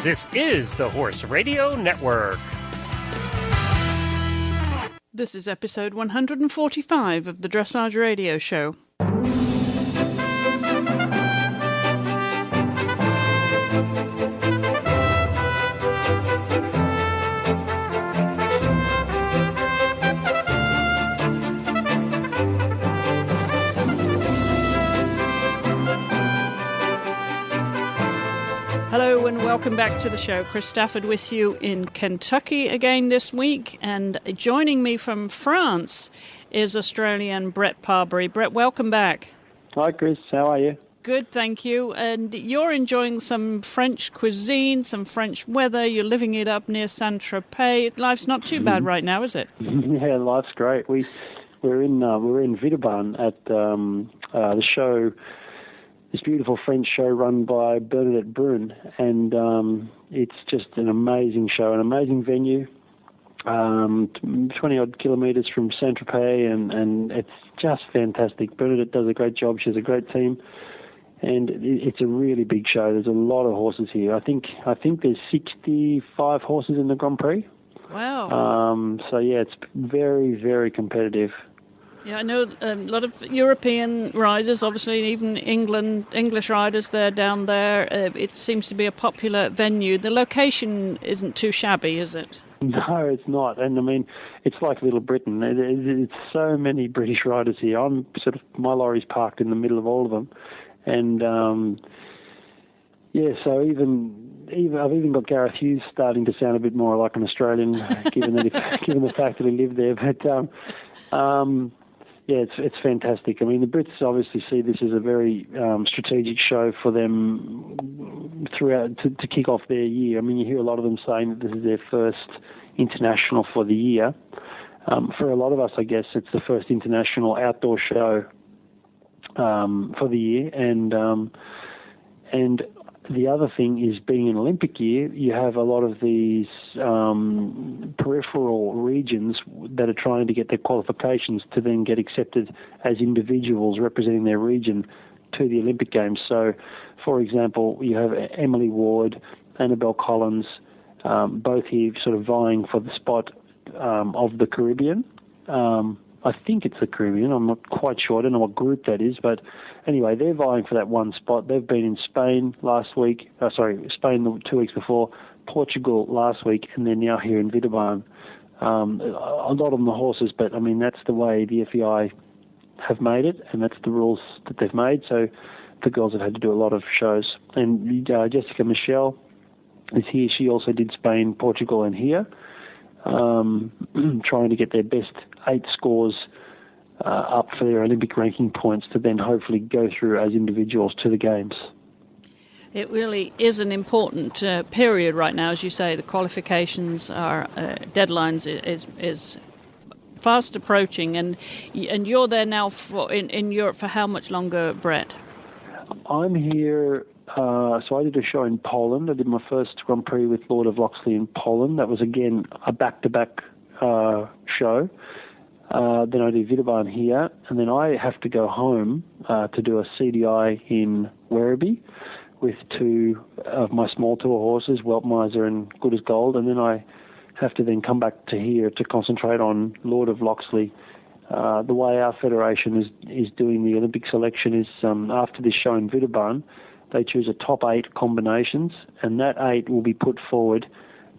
This is the Horse Radio Network. This is episode 145 of the Dressage Radio Show. Hello and welcome back to the show. Chris Stafford with you in Kentucky again this week, and joining me from France is Australian Brett Parbury. Brett, welcome back. Hi Chris, how are you? Good, thank you. And you're enjoying some French cuisine, some French weather. You're living it up near Saint-Tropez. Life's not too bad right now, is it? Yeah, life's great. We're in Villeurbanne at the show. This beautiful French show run by Bernadette Brun, and it's just an amazing show, an amazing venue, 20-odd kilometres from Saint-Tropez, and it's just fantastic. Bernadette does a great job. She has a great team, and it's a really big show. There's a lot of horses here. I think there's 65 horses in the Grand Prix. Wow. So, yeah, it's very, very competitive. Yeah, I know a lot of European riders, obviously, even English riders there down there. It seems to be a popular venue. The location isn't too shabby, is it? No, it's not. And I mean, it's like Little Britain. It's so many British riders here. My lorry's parked in the middle of all of them. And so I've even got Gareth Hughes starting to sound a bit more like an Australian, given the fact that he lived there. But yeah, it's fantastic. I mean, the Brits obviously see this as a very strategic show for them throughout to kick off their year. I mean, you hear a lot of them saying that this is their first international for the year. For a lot of us, I guess, it's the first international outdoor show for the year. And the other thing is, being an Olympic year, you have a lot of these peripheral regions that are trying to get their qualifications to then get accepted as individuals representing their region to the Olympic Games. So, for example, you have Emily Ward, Annabelle Collins, both here sort of vying for the spot of the Caribbean. I think it's the Caribbean. I'm not quite sure. I don't know what group that is. But anyway, they're vying for that one spot. They've been in Spain last week. Spain 2 weeks before, Portugal last week, and they're now here in Villeurbanne. A lot of them are horses, but, I mean, that's the way the FEI have made it, and that's the rules that they've made. So the girls have had to do a lot of shows. And Jessica Michelle is here. She also did Spain, Portugal, and here. Trying to get their best 8 scores up for their Olympic ranking points to then hopefully go through as individuals to the Games. It really is an important period right now, as you say. The qualifications are deadlines is fast approaching, and you're there now in Europe for how much longer, Brett? I'm here. So I did a show in Poland. I did my first Grand Prix with Lord of Loxley in Poland. That was, again, a back-to-back show. Then I do Villeurbanne here, and then I have to go home to do a CDI in Werribee with 2 of my small tour horses, Weltmeiser and Good as Gold, and then I have to then come back to here to concentrate on Lord of Loxley. The way our federation is doing the Olympic selection is after this show in Villeurbanne, they choose a top 8 combinations, and that 8 will be put forward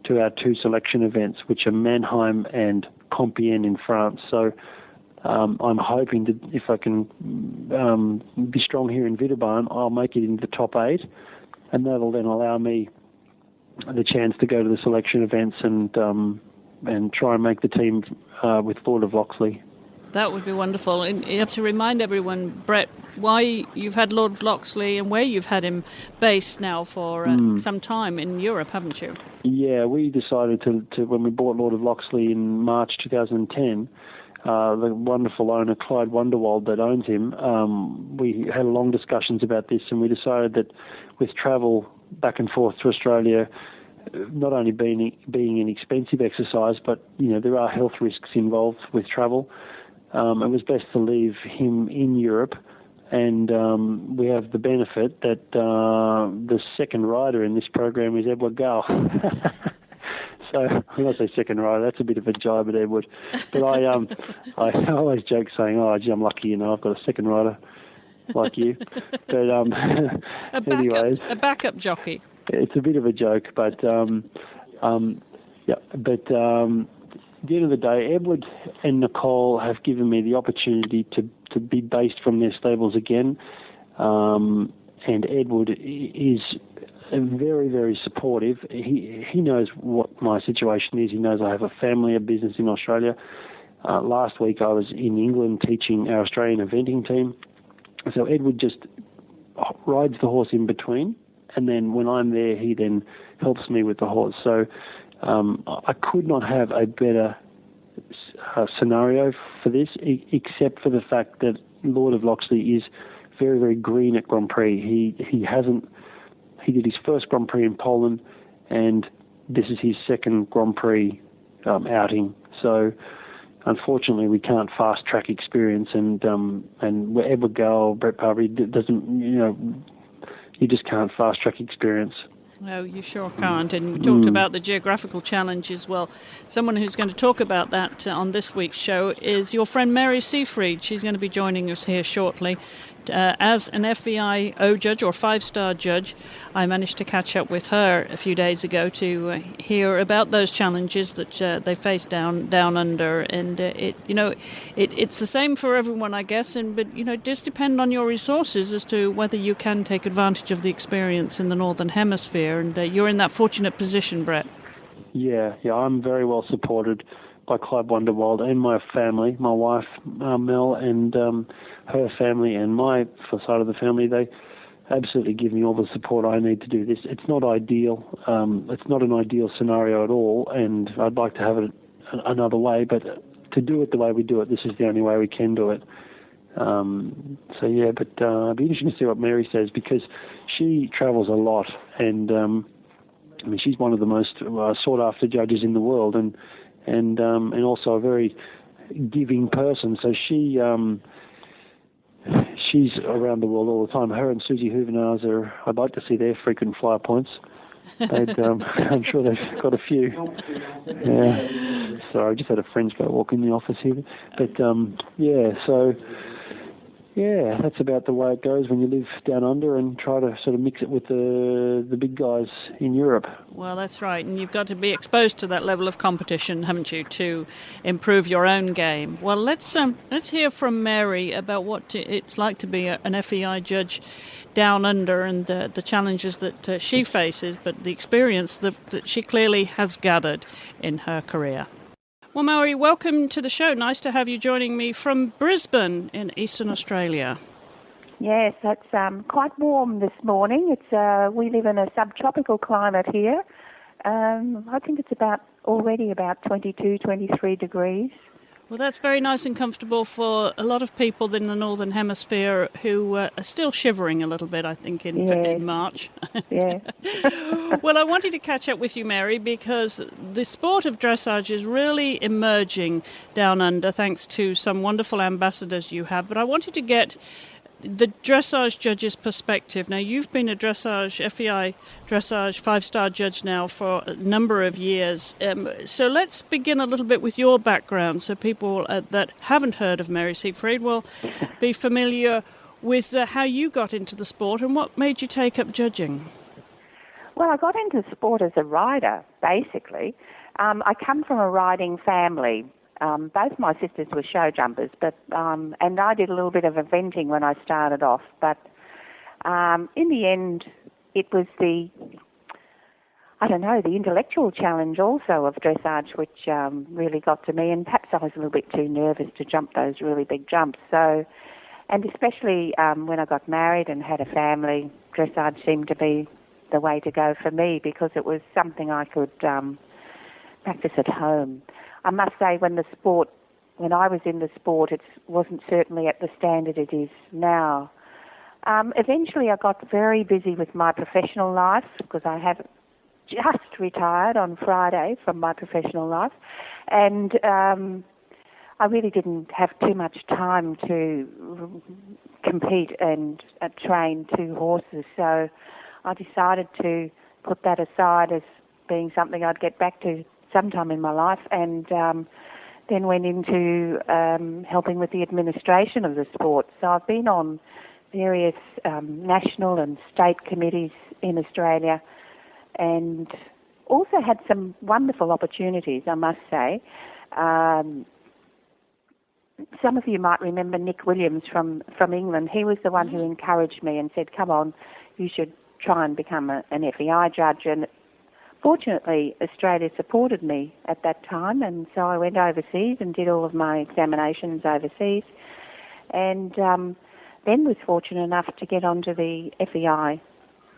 to our 2 selection events, which are Mannheim and Compiègne in France. So I'm hoping that if I can be strong here in Villeurbanne, I'll make it into the top 8, and that'll then allow me the chance to go to the selection events and try and make the team with Lord of Loxley. That would be wonderful. And you have to remind everyone, Brett, why you've had Lord of Loxley and where you've had him based now for some time in Europe, haven't you? Yeah, we decided to when we bought Lord of Loxley in March 2010, the wonderful owner, Clyde Wonderwald, that owns him, we had long discussions about this, and we decided that with travel back and forth to Australia, not only being an expensive exercise, but, you know, there are health risks involved with travel. It was best to leave him in Europe And we have the benefit that the second rider in this program is Edward Gale. So when I say second rider, that's a bit of a jibe at Edward. But I always joke saying, "Oh, gee, I'm lucky, I've got a second rider like you." But anyways, a backup jockey. It's a bit of a joke, but yeah. But at the end of the day, Edward and Nicole have given me the opportunity to be based from their stables again. And Edward is very, very supportive. He knows what my situation is. He knows I have a family, a business in Australia. Last week I was in England teaching our Australian eventing team. So Edward just rides the horse in between, and then when I'm there, he then helps me with the horse. So I could not have a better scenario for this, except for the fact that Lord of Loxley is very, very green at Grand Prix. He did his first Grand Prix in Poland, and this is his second Grand Prix outing. So unfortunately, we can't fast track experience, and Edward Gale, Brett Parbury doesn't. You just can't fast track experience. No, you sure can't. And we talked about the geographical challenge as well. Someone who's going to talk about that on this week's show is your friend Mary Seefried. She's going to be joining us here shortly. As an FEIO judge or 5-star judge, I managed to catch up with her a few days ago to hear about those challenges that they face down under, and it's the same for everyone, I guess. But it does depend on your resources as to whether you can take advantage of the experience in the Northern Hemisphere, and you're in that fortunate position, Brett. Yeah, I'm very well supported by Clive Wonderwald and my family, my wife Mel, and her family, and my side of the family. They absolutely give me all the support I need to do this. It's not ideal. It's not an ideal scenario at all, and I'd like to have it another way, but to do it the way we do it, this is the only way we can do it. But it'll be interesting to see what Mary says, because she travels a lot, and she's one of the most sought-after judges in the world, and also a very giving person. So she's around the world all the time. Her and Susie Hoovenars I'd like to see their frequent flyer points. I'm sure they've got a few. Yeah. Sorry, I just had a French guy walk in the office here. But that's about the way it goes when you live down under and try to sort of mix it with the big guys in Europe. Well, that's right, and you've got to be exposed to that level of competition, haven't you, to improve your own game. Well, let's hear from Mary about what it's like to be an FEI judge down under, and the challenges that she faces, but the experience that she clearly has gathered in her career. Well, Mary, welcome to the show. Nice to have you joining me from Brisbane in Eastern Australia. Yes, it's quite warm this morning. We live in a subtropical climate here. I think it's already about 22, 23 degrees. Well, that's very nice and comfortable for a lot of people in the Northern Hemisphere who are still shivering a little bit, I think, in March. Yeah. Well, I wanted to catch up with you, Mary, because the sport of dressage is really emerging down under, thanks to some wonderful ambassadors you have. But I wanted to get the dressage judge's perspective. Now, you've been a FEI dressage 5-star judge now for a number of years. So let's begin a little bit with your background, so people that haven't heard of Mary Seefried will be familiar with how you got into the sport and what made you take up judging. Well, I got into sport as a rider, basically. I come from a riding family. Both my sisters were show jumpers, and I did a little bit of eventing when I started off. But in the end, it was the intellectual challenge also of dressage, which really got to me. And perhaps I was a little bit too nervous to jump those really big jumps. So, and especially when I got married and had a family, dressage seemed to be the way to go for me, because it was something I could practice at home. I must say, when I was in the sport, it wasn't certainly at the standard it is now. Eventually, I got very busy with my professional life, because I have just retired on Friday from my professional life, and I really didn't have too much time to compete and train 2 horses. So I decided to put that aside as being something I'd get back to sometime in my life, and then went into helping with the administration of the sport. So I've been on various national and state committees in Australia, and also had some wonderful opportunities, I must say. Some of you might remember Nick Williams from England. He was the one who encouraged me and said, come on, you should try and become an FEI judge. And fortunately, Australia supported me at that time, and so I went overseas and did all of my examinations overseas, and then was fortunate enough to get onto the FEI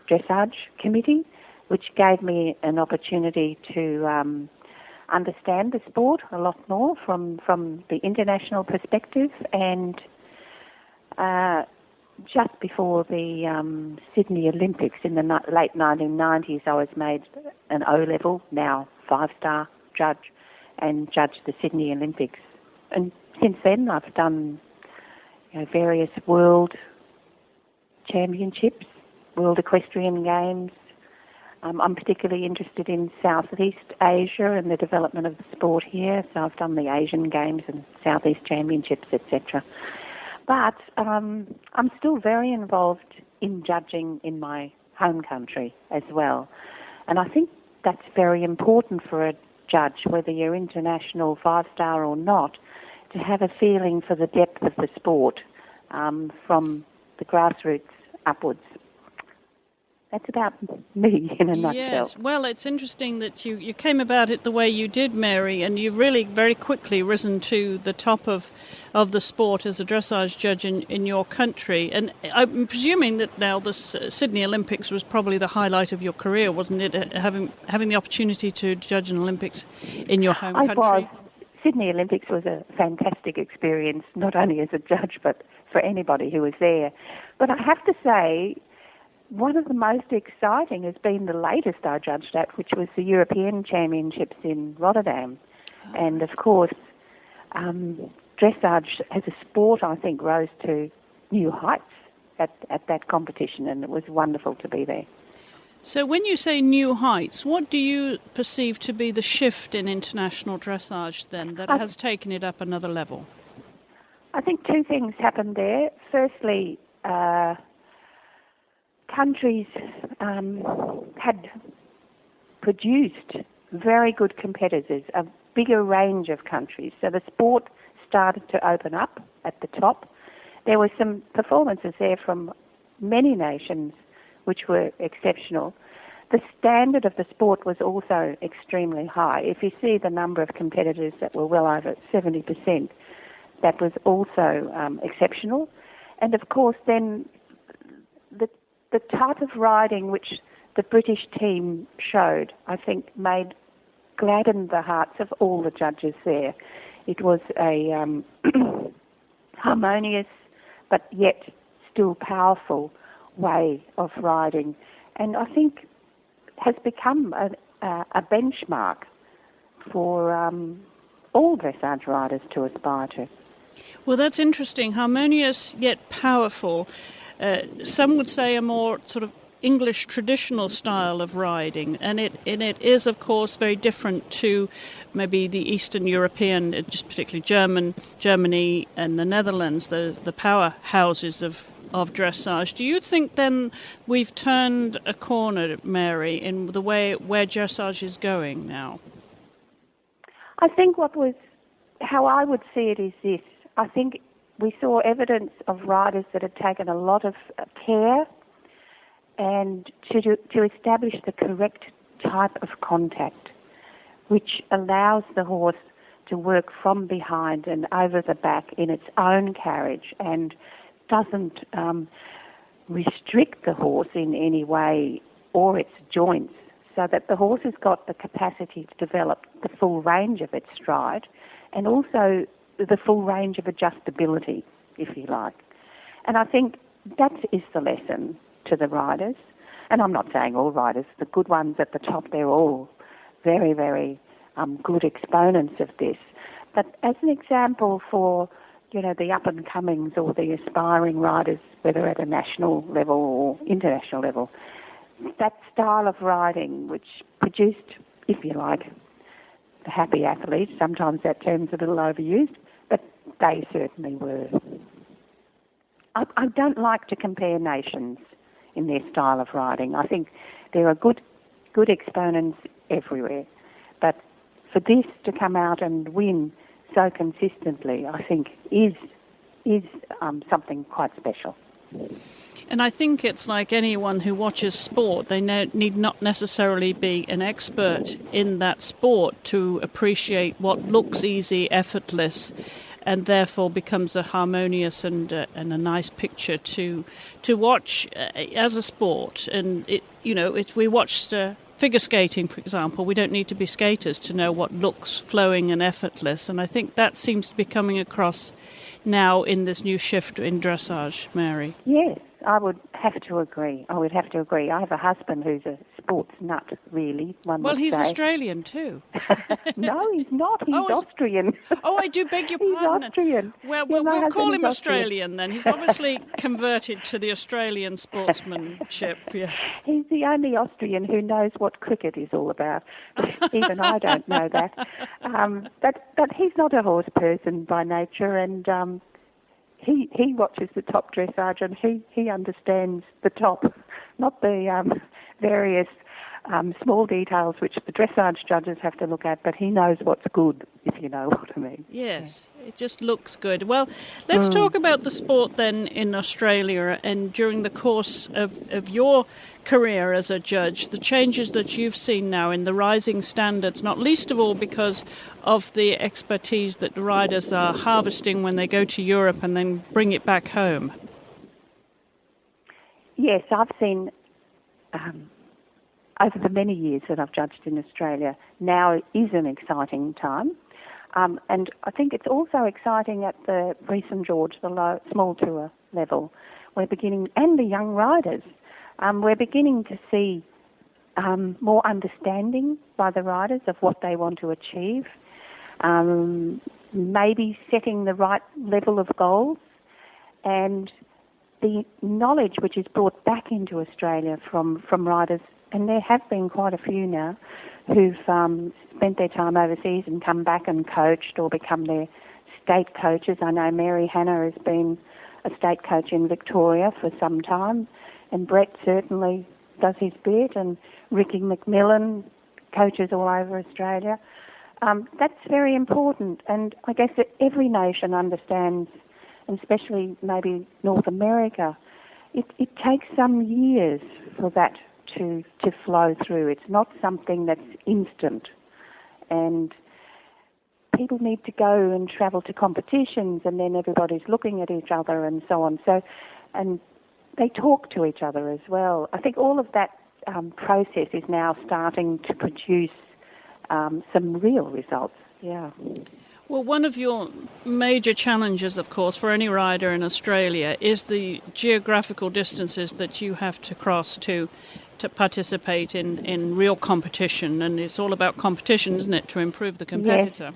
Dressage Committee, which gave me an opportunity to understand the sport a lot more from the international perspective. And just before the Sydney Olympics in the late 1990s, I was made an O-level, now 5-star judge, and judged the Sydney Olympics. And since then, I've done various world championships, World Equestrian Games. I'm particularly interested in Southeast Asia and the development of the sport here, so I've done the Asian Games and Southeast Championships, etc. But I'm still very involved in judging in my home country as well. And I think that's very important for a judge, whether you're international 5-star or not, to have a feeling for the depth of the sport from the grassroots upwards. That's about me in a nutshell. Yes, well, it's interesting that you came about it the way you did, Mary, and you've really very quickly risen to the top of the sport as a dressage judge in your country. And I'm presuming that now the Sydney Olympics was probably the highlight of your career, wasn't it, having the opportunity to judge an Olympics in your home country? I was. Sydney Olympics was a fantastic experience, not only as a judge, but for anybody who was there. But I have to say, one of the most exciting has been the latest I judged at, which was the European Championships in Rotterdam. And of course, dressage as a sport, I think, rose to new heights at that competition, and it was wonderful to be there. So when you say new heights, what do you perceive to be the shift in international dressage then that has taken it up another level? I think 2 things happened there. Firstly, countries had produced very good competitors, a bigger range of countries. So the sport started to open up at the top. There were some performances there from many nations which were exceptional. The standard of the sport was also extremely high. If you see the number of competitors that were well over 70%, that was also exceptional. And of course then the type of riding which the British team showed, I think, gladdened the hearts of all the judges there. It was a harmonious but yet still powerful way of riding, and I think has become a benchmark for all dressage riders to aspire to. Well, that's interesting. Harmonious yet powerful. Some would say a more sort of English traditional style of riding, and it is, of course, very different to maybe the Eastern European, just particularly Germany and the Netherlands, the powerhouses of dressage. Do you think then we've turned a corner, Mary, in the way where dressage is going now? I think how I would see it is this. I think we saw evidence of riders that had taken a lot of care and to establish the correct type of contact, which allows the horse to work from behind and over the back in its own carriage and doesn't restrict the horse in any way or its joints, so that the horse has got the capacity to develop the full range of its stride and also the full range of adjustability, if you like. And I think that is the lesson to the riders. And I'm not saying all riders, the good ones at the top, they're all very, very good exponents of this. But as an example for the up-and-comings or the aspiring riders, whether at a national level or international level, that style of riding which produced, if you like, the happy athlete, sometimes that term's a little overused, but they certainly were. I don't like to compare nations in their style of riding. I think there are good exponents everywhere, but for this to come out and win so consistently, I think is something quite special. And I think it's like anyone who watches sport, they need not necessarily be an expert in that sport to appreciate what looks easy, effortless, and therefore becomes a harmonious and a nice picture to watch as a sport. And if we watched figure skating, for example, we don't need to be skaters to know what looks flowing and effortless. And I think that seems to be coming across now in this new shift in dressage, Mary. Yes, I would have to agree. I have a husband who's a sports nut, really, one would say. Well, he's Australian too. No, he's not. He's Austrian. Oh, I do beg your pardon. He's Austrian. Well, we'll call him Australian then. He's obviously converted to the Australian sportsmanship. Yeah. He's the only Austrian who knows what cricket is all about. Even I don't know that. But he's not a horse person by nature, and he watches the top dressage, and he understands the top, not the various small details which the dressage judges have to look at, but he knows what's good, if you know what I mean. Yes, it just looks good. Well, let's talk about the sport then in Australia, and during the course of your career as a judge, the changes that you've seen now in the rising standards, not least of all because of the expertise that the riders are harvesting when they go to Europe and then bring it back home. Yes, I've seen over the many years that I've judged in Australia, now is an exciting time. And I think it's also exciting at the Reece and George, the small tour level. We're beginning, and the young riders, we're beginning to see more understanding by the riders of what they want to achieve, maybe setting the right level of goals, and the knowledge which is brought back into Australia from riders, and there have been quite a few now, who've spent their time overseas and come back and coached or become their state coaches. I know Mary Hannah has been a state coach in Victoria for some time, and Brett certainly does his bit, and Ricky McMillan coaches all over Australia. That's very important, and I guess that every nation understands, and especially maybe North America, it takes some years for that to flow through. It's not something that's instant, and people need to go and travel to competitions, and then everybody's looking at each other and so on. So, and they talk to each other as well. I think all of that process is now starting to produce some real results. Yeah. Well, one of your major challenges, of course, for any rider in Australia is the geographical distances that you have to cross to participate in real competition. And it's all about competition, isn't it, to improve the competitor?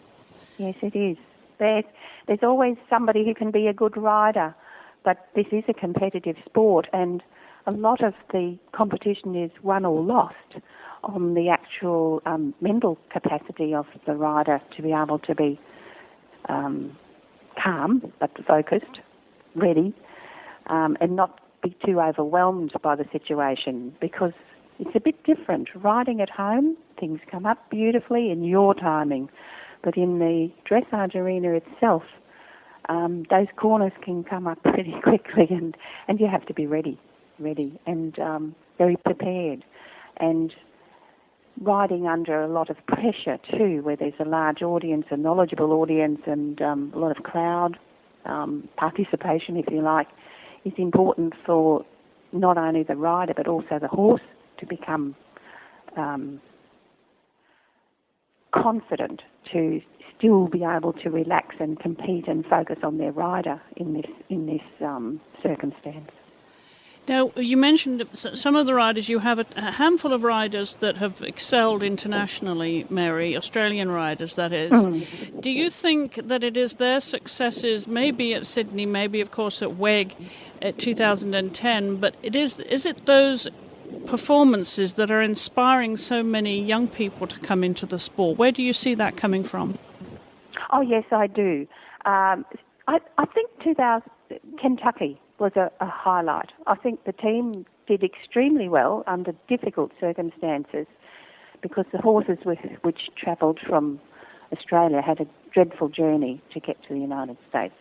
Yes, it is. There's always somebody who can be a good rider, but this is a competitive sport, and a lot of the competition is won or lost on the actual mental capacity of the rider to be able to be calm but focused, ready, and not be too overwhelmed by the situation, because it's a bit different. Riding at home, things come up beautifully in your timing, but in the dressage arena itself, those corners can come up pretty quickly, and you have to be ready and very prepared, and riding under a lot of pressure too, where there's a large audience, a knowledgeable audience, and a lot of crowd participation, if you like, is important for not only the rider but also the horse to become confident to still be able to relax and compete and focus on their rider in this circumstance. Now, you mentioned some of the riders. You have a handful of riders that have excelled internationally, Mary, Australian riders, that is. Do you think that it is their successes, maybe at Sydney, maybe, of course, at WEG at 2010, but is it those performances that are inspiring so many young people to come into the sport? Where do you see that coming from? Oh, yes, I do. I think Kentucky was a highlight. I think the team did extremely well under difficult circumstances because the horses which travelled from Australia had a dreadful journey to get to the United States.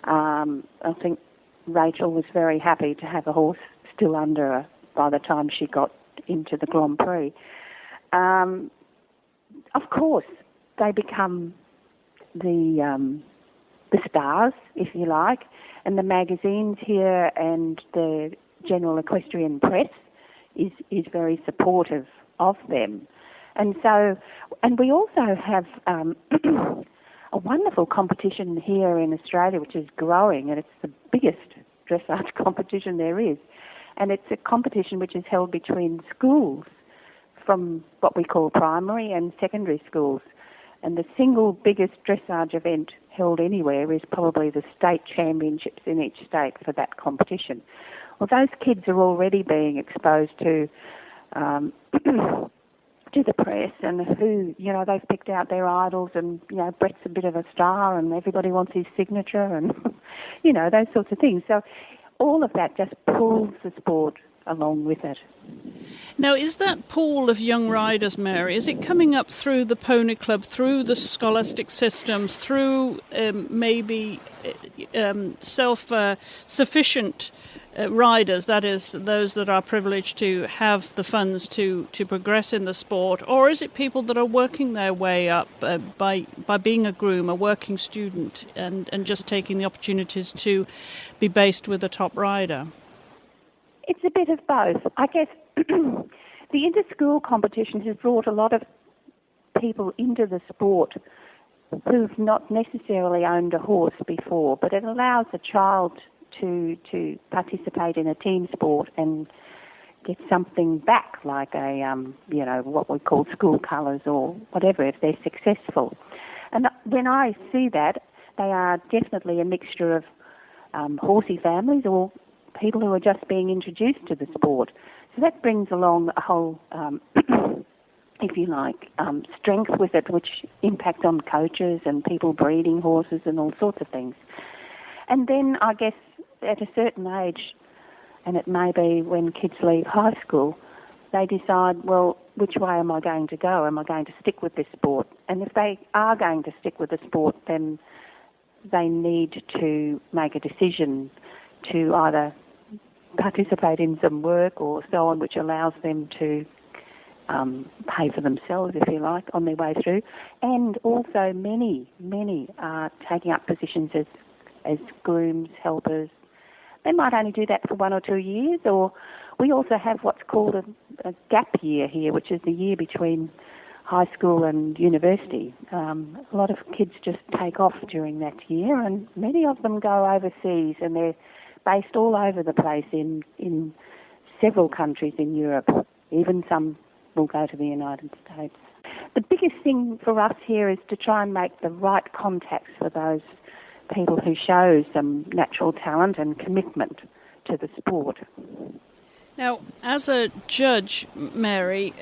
I think Rachel was very happy to have a horse still under her by the time she got into the Grand Prix. Of course, they become the stars, if you like, and the magazines here and the general equestrian press is very supportive of them. And we also have a wonderful competition here in Australia, which is growing, and it's the biggest dressage competition there is. And it's a competition which is held between schools from what we call primary and secondary schools. And the single biggest dressage event held anywhere is probably the state championships in each state for that competition. Well, those kids are already being exposed to the press and who, they've picked out their idols and, Brett's a bit of a star and everybody wants his signature and, those sorts of things. So all of that just pulls the sport along with it. Now, is that pool of young riders, Mary, is it coming up through the Pony Club, through the scholastic systems, through maybe self-sufficient riders, that is, those that are privileged to have the funds to progress in the sport, or is it people that are working their way up by being a groom, a working student, and just taking the opportunities to be based with a top rider? It's a bit of both. I guess the inter-school competitions has brought a lot of people into the sport who've not necessarily owned a horse before, but it allows a child to participate in a team sport and get something back, like what we call school colours or whatever, if they're successful. And when I see that, they are definitely a mixture of horsey families or people who are just being introduced to the sport. So that brings along a whole, if you like, strength with it, which impacts on coaches and people breeding horses and all sorts of things. And then I guess at a certain age, and it may be when kids leave high school, they decide, well, which way am I going to go? Am I going to stick with this sport? And if they are going to stick with the sport, then they need to make a decision to either participate in some work or so on, which allows them to pay for themselves, if you like, on their way through. And also many are taking up positions as grooms, helpers. They might only do that for 1 or 2 years, or we also have what's called a gap year here, which is the year between high school and university. A lot of kids just take off during that year, and many of them go overseas, and they're based all over the place in several countries in Europe. Even some will go to the United States. The biggest thing for us here is to try and make the right contacts for those people who show some natural talent and commitment to the sport. Now, as a judge, Mary,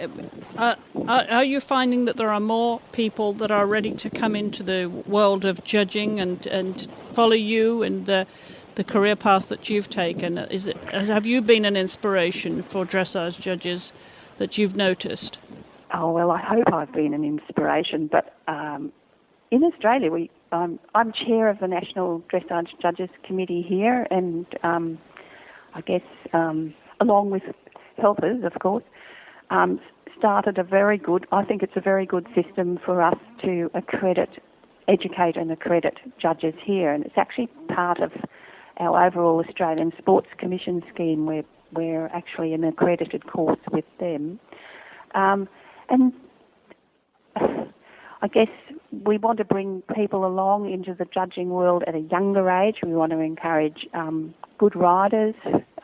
are you finding that there are more people that are ready to come into the world of judging and follow you and the career path that you've taken? Have you been an inspiration for dressage judges that you've noticed? Oh, well, I hope I've been an inspiration, but in Australia, I'm chair of the National Dressage Judges Committee here, and I guess along with helpers, of course, started I think it's a very good system for us to educate and accredit judges here, and it's actually part of our overall Australian Sports Commission scheme. We're actually an accredited course with them. And I guess we want to bring people along into the judging world at a younger age. We want to encourage good riders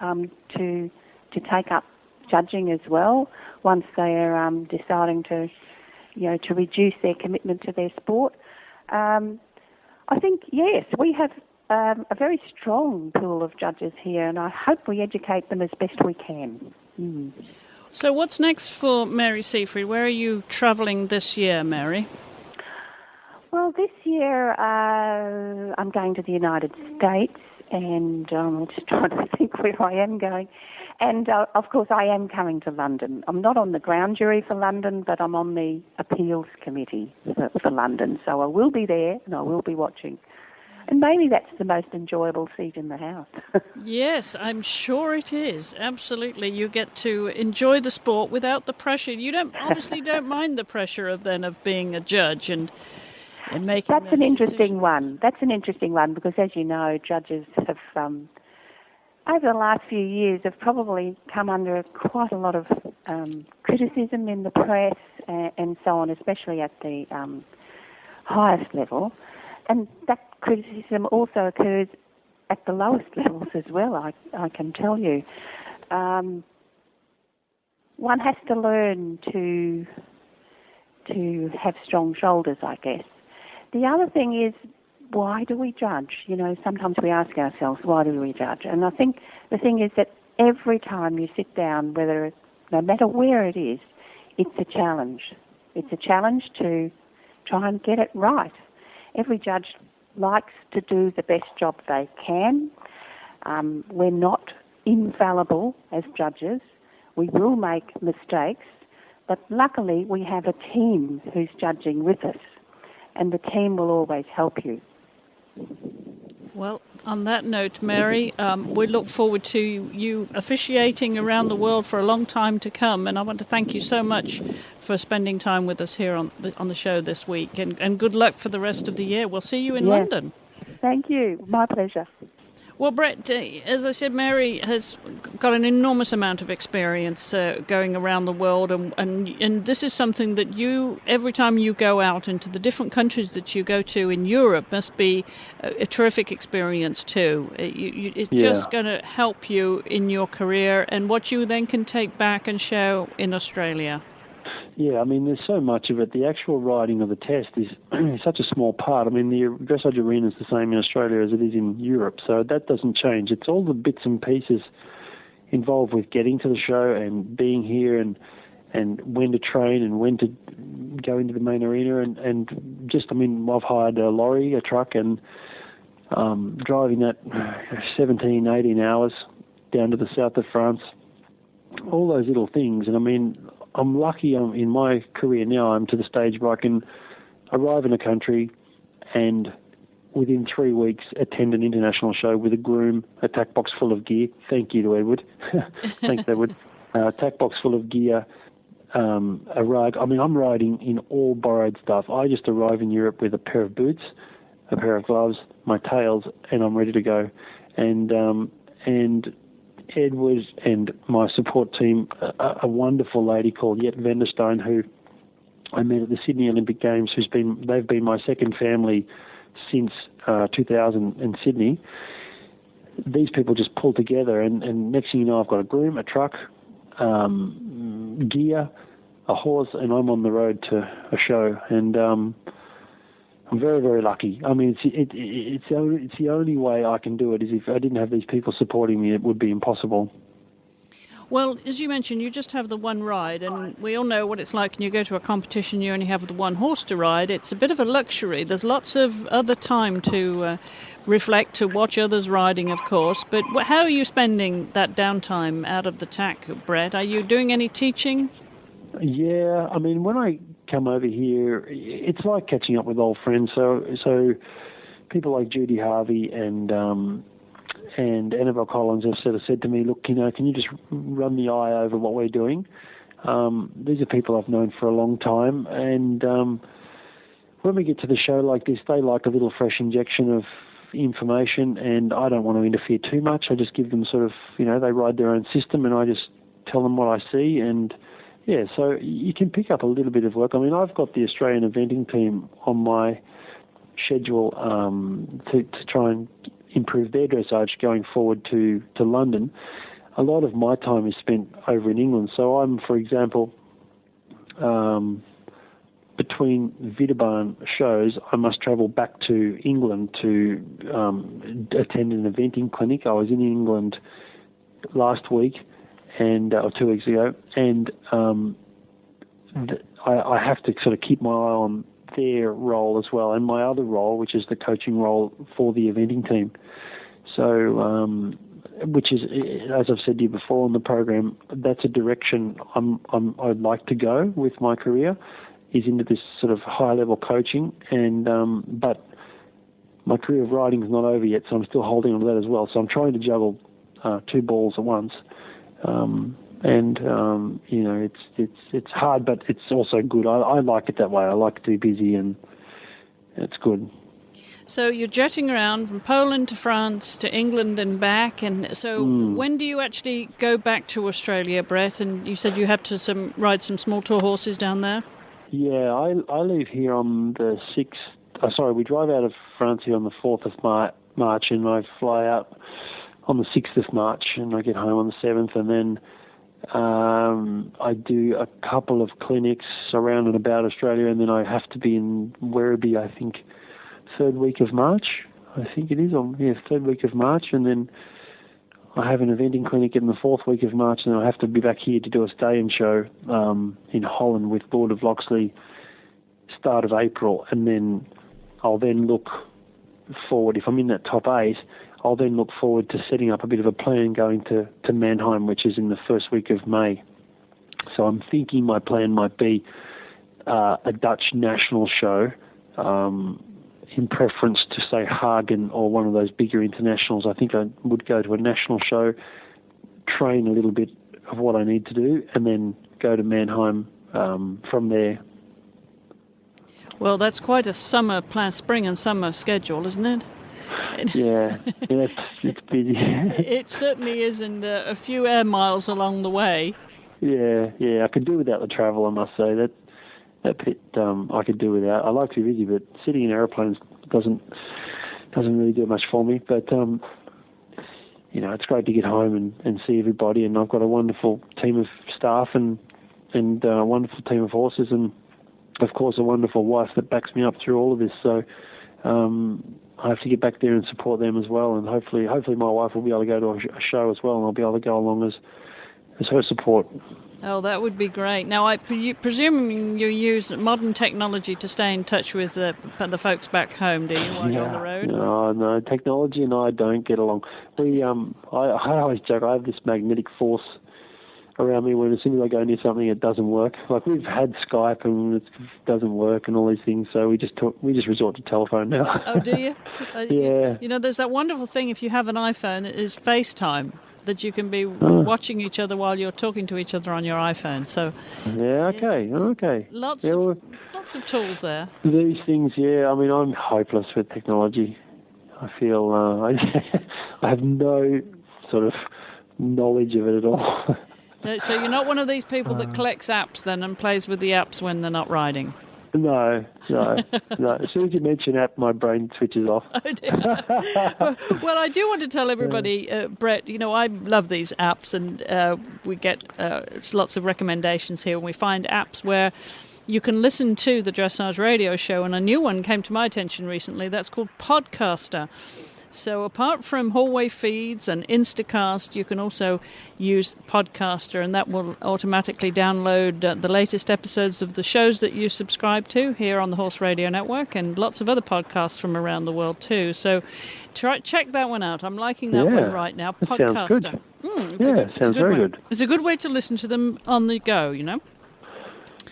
to take up judging as well once they are deciding to reduce their commitment to their sport. I think, yes, we have a very strong pool of judges here, and I hope we educate them as best we can. Mm. So what's next for Mary Seefried? Where are you travelling this year, Mary? Well, this year I'm going to the United States, and I'm just trying to think where I am going. And, of course, I am coming to London. I'm not on the ground jury for London, but I'm on the appeals committee for London. So I will be there, and I will be watching. And maybe that's the most enjoyable seat in the House. Yes, I'm sure it is. Absolutely. You get to enjoy the sport without the pressure. You obviously don't mind the pressure of being a judge and making That's an interesting decisions. one. That's an interesting one because, as you know, judges have, over the last few years, have probably come under quite a lot of criticism in the press and so on, especially at the highest level. And that criticism also occurs at the lowest levels as well, I can tell you. One has to learn to have strong shoulders, I guess. The other thing is, why do we judge? You know, sometimes we ask ourselves, why do we judge? And I think the thing is that every time you sit down, no matter where it is, it's a challenge. It's a challenge to try and get it right. Every judge likes to do the best job they can. We're not infallible as judges. We will make mistakes, but luckily we have a team who's judging with us, and the team will always help you. Well, on that note, Mary, we look forward to you officiating around the world for a long time to come, and I want to thank you so much for spending time with us here on the show this week, and good luck for the rest of the year. We'll see you in London. Thank you. My pleasure. Well, Brett, as I said, Mary has got an enormous amount of experience going around the world, and this is something that every time you go out into the different countries that you go to in Europe, must be a terrific experience too. It's just going to help you in your career and what you then can take back and show in Australia. Yeah, I mean, there's so much of it. The actual riding of the test is such a small part. I mean, the dressage arena is the same in Australia as it is in Europe, so that doesn't change. It's all the bits and pieces involved with getting to the show and being here and when to train and when to go into the main arena and just, I mean, I've hired a lorry, a truck, and driving that 17, 18 hours down to the south of France, all those little things. And I mean, I'm lucky in my career now, I'm to the stage where I can arrive in a country and within 3 weeks attend an international show with a groom, a tack box full of gear. Thank you to Edward. Thanks, Edward. Tack box full of gear, a rug. I mean, I'm riding in all borrowed stuff. I just arrive in Europe with a pair of boots, a pair of gloves, my tails, and I'm ready to go. And Edward and my support team, a wonderful lady called Jet Venderstone, who I met at the Sydney Olympic Games, they've been my second family since 2000 in Sydney. These people just pull together, and next thing you know, I've got a groom, a truck, gear, a horse, and I'm on the road to a show. And I'm very, very lucky. I mean, it's the only way I can do it is if I didn't have these people supporting me, it would be impossible. Well, as you mentioned, you just have the one ride, and we all know what it's like when you go to a competition, you only have the one horse to ride. It's a bit of a luxury. There's lots of other time to reflect, to watch others riding, of course. But how are you spending that downtime out of the tack, Brett? Are you doing any teaching? Yeah, I mean, when I come over here, it's like catching up with old friends. So people like Judy Harvey and Annabelle Collins have sort of said to me, look, can you just run the eye over what we're doing? These are people I've known for a long time, and when we get to the show like this, they like a little fresh injection of information, and I don't want to interfere too much. I just give them sort of, they ride their own system, and I just tell them what I see, and yeah, so you can pick up a little bit of work. I mean, I've got the Australian eventing team on my schedule to try and improve their dressage going forward to London. a lot of my time is spent over in England. So I'm, for example, between Vidarbhan shows, I must travel back to England to attend an eventing clinic. I was in England last week, or 2 weeks ago, and I have to sort of keep my eye on their role as well, and my other role, which is the coaching role for the eventing team. So, which is, as I've said to you before on the program, that's a direction I'd like to go with my career, is into this sort of high-level coaching. And but my career of riding is not over yet, so I'm still holding on to that as well. So I'm trying to juggle 2 balls at once. It's hard, but it's also good. I like it that way. I like to be busy, and it's good. So you're jetting around from Poland to France to England and back, and so when do you actually go back to Australia, Brett? And you said you have to ride some small tour horses down there? Yeah, I leave here on the 6th. We drive out of France here on the 4th of March, and I fly out on the 6th of March, and I get home on the 7th, and then I do a couple of clinics around and about Australia, and then I have to be in Werribee, I think, 3rd week of March. I think it is 3rd week of March, and then I have an eventing clinic in the 4th week of March, and I have to be back here to do a stay-in show in Holland with Lord of Loxley start of April, and then I'll then look forward. If I'm in that top 8, I'll then look forward to setting up a bit of a plan going to Mannheim, which is in the 1st week of May. So I'm thinking my plan might be a Dutch national show, in preference to, say, Hagen or one of those bigger internationals. I think I would go to a national show, train a little bit of what I need to do, and then go to Mannheim from there. Well, that's quite a spring and summer schedule, isn't it? Yeah, it's busy. It certainly is, and a few air miles along the way. Yeah, I could do without the travel, I must say. That bit I could do without. I like to be busy, but sitting in aeroplanes doesn't really do much for me. But it's great to get home and see everybody, and I've got a wonderful team of staff and a wonderful team of horses, and of course a wonderful wife that backs me up through all of this. So I have to get back there and support them as well, and hopefully my wife will be able to go to a show as well, and I'll be able to go along as her support. Oh, that would be great. Now, presuming you use modern technology to stay in touch with the folks back home, do you, while you're on the road? No, technology and I don't get along. I always joke, I have this magnetic force around me when as soon as I go near something, it doesn't work. Like, we've had Skype and it doesn't work and all these things, so we just resort to telephone now. Oh, do you? Yeah. There's that wonderful thing, if you have an iPhone, it is FaceTime, that you can be watching each other while you're talking to each other on your iPhone. So okay. Lots of tools there. These things, I mean, I'm hopeless with technology. I feel I have no sort of knowledge of it at all. So you're not one of these people that collects apps then and plays with the apps when they're not riding? No. As soon as you mention app, my brain switches off. Well, I do want to tell everybody, Brett, I love these apps, and we get lots of recommendations here, and we find apps where you can listen to the Dressage radio show, and a new one came to my attention recently. That's called Podcaster. So apart from hallway feeds and Instacast, you can also use Podcaster, and that will automatically download the latest episodes of the shows that you subscribe to here on the Horse Radio Network, and lots of other podcasts from around the world too. So check that one out. I'm liking that one right now. Podcaster. Sounds very good. It's a good way to listen to them on the go,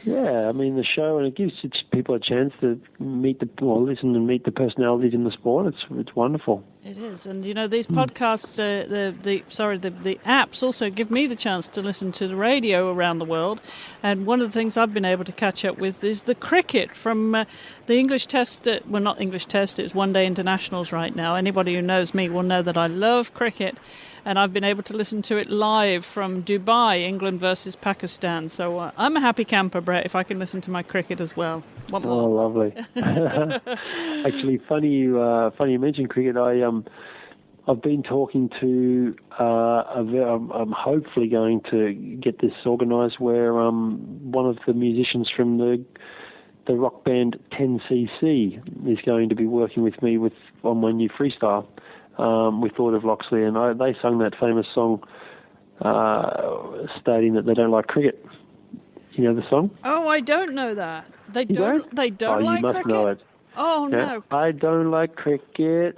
Yeah, I mean, the show, and it gives people a chance to listen and meet the personalities in the sport. It's wonderful. It is, and these podcasts, the apps also give me the chance to listen to the radio around the world. And one of the things I've been able to catch up with is the cricket from the English Test. Not English Test; it's One Day Internationals right now. Anybody who knows me will know that I love cricket, and I've been able to listen to it live from Dubai, England versus Pakistan. So I'm a happy camper, Brett, if I can listen to my cricket as well. What more? Oh, lovely. Actually, funny you mentioned cricket. I've been talking to. I'm hopefully going to get this organised where one of the musicians from the rock band 10cc is going to be working with me on my new freestyle with Lord of Loxley, and they sung that famous song stating that they don't like cricket. You know the song? Oh, I don't know that. They don't. They don't like cricket. You must know it. Oh yeah. no! I don't like cricket.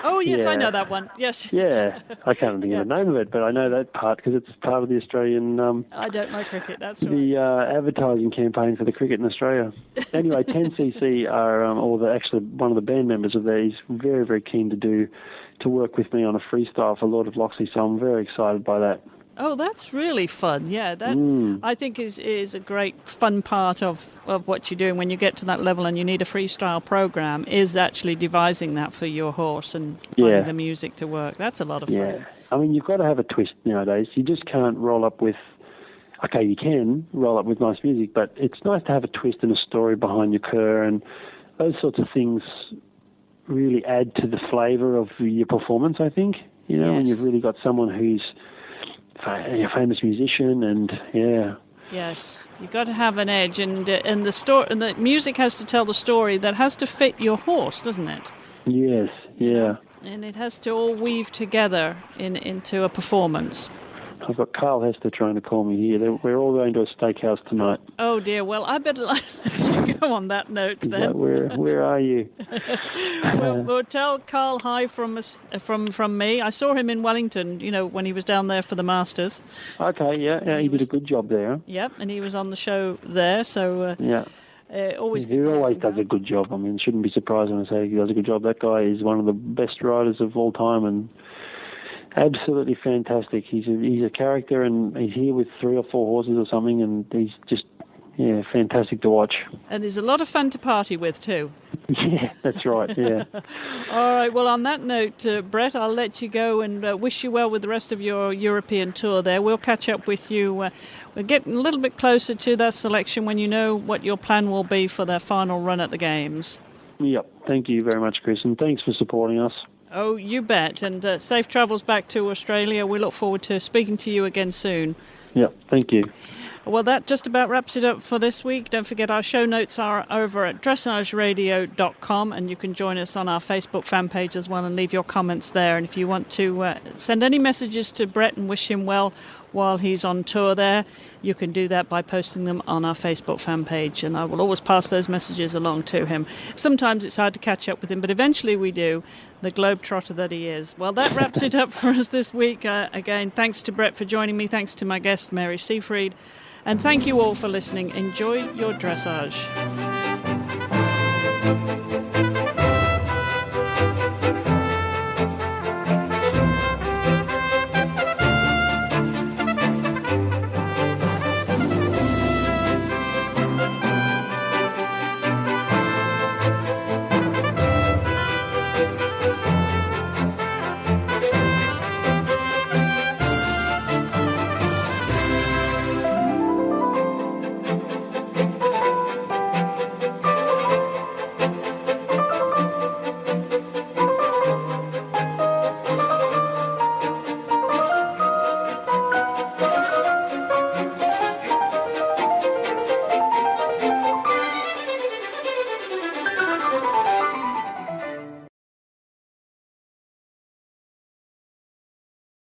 Oh yes, I know that one. Yes. Yeah, I can't think of the name of it, but I know that part because it's part of the Australian. I don't like cricket. That's right. The advertising campaign for the cricket in Australia. Anyway, 10cc are actually one of the band members of there. He's very, very keen to work with me on a freestyle for Lord of Loxley, so I'm very excited by that. Oh, that's really fun. Yeah, that I think is a great fun part of what you're doing when you get to that level and you need a freestyle program, is actually devising that for your horse and finding the music to work. That's a lot of fun. Yeah. I mean, you've got to have a twist nowadays. You just can't roll up with, okay, you can roll up with nice music, but it's nice to have a twist and a story behind your cur, and those sorts of things really add to the flavour of your performance, I think. You know, when you've really got someone who's a famous musician, and yes, you've got to have an edge, and the story, and the music has to tell the story that has to fit your horse, doesn't it? Yes, yeah. And it has to all weave together into a performance. I've got Carl Hester trying to call me here. We're all going to a steakhouse tonight. Oh dear. Well, I better let you go on that note then. Where are you? We'll tell Carl hi from us, from me. I saw him in Wellington, when he was down there for the Masters. Okay, yeah, he did a good job there. Yep, and he was on the show there, so always. He always does a good job. I mean, it shouldn't be surprising to say he does a good job. That guy is one of the best riders of all time, and absolutely fantastic. He's a character, and he's here with 3 or 4 horses or something, and he's just fantastic to watch. And he's a lot of fun to party with too. Yeah, that's right. Yeah. All right. Well, on that note, Brett, I'll let you go and wish you well with the rest of your European tour. There, we'll catch up with you. We're getting a little bit closer to that selection when you know what your plan will be for their final run at the games. Yep. Thank you very much, Chris, and thanks for supporting us. Oh, you bet. And safe travels back to Australia. We look forward to speaking to you again soon. Yep, thank you. Well, that just about wraps it up for this week. Don't forget our show notes are over at dressageradio.com, and you can join us on our Facebook fan page as well and leave your comments there. And if you want to send any messages to Brett and wish him well while he's on tour there, you can do that by posting them on our Facebook fan page, and I will always pass those messages along to him. Sometimes it's hard to catch up with him, but eventually we do, the globetrotter that he is. Well, that wraps it up for us this week. Again, thanks to Brett for joining me, thanks to my guest Mary Seefried, and thank you all for listening. Enjoy your dressage.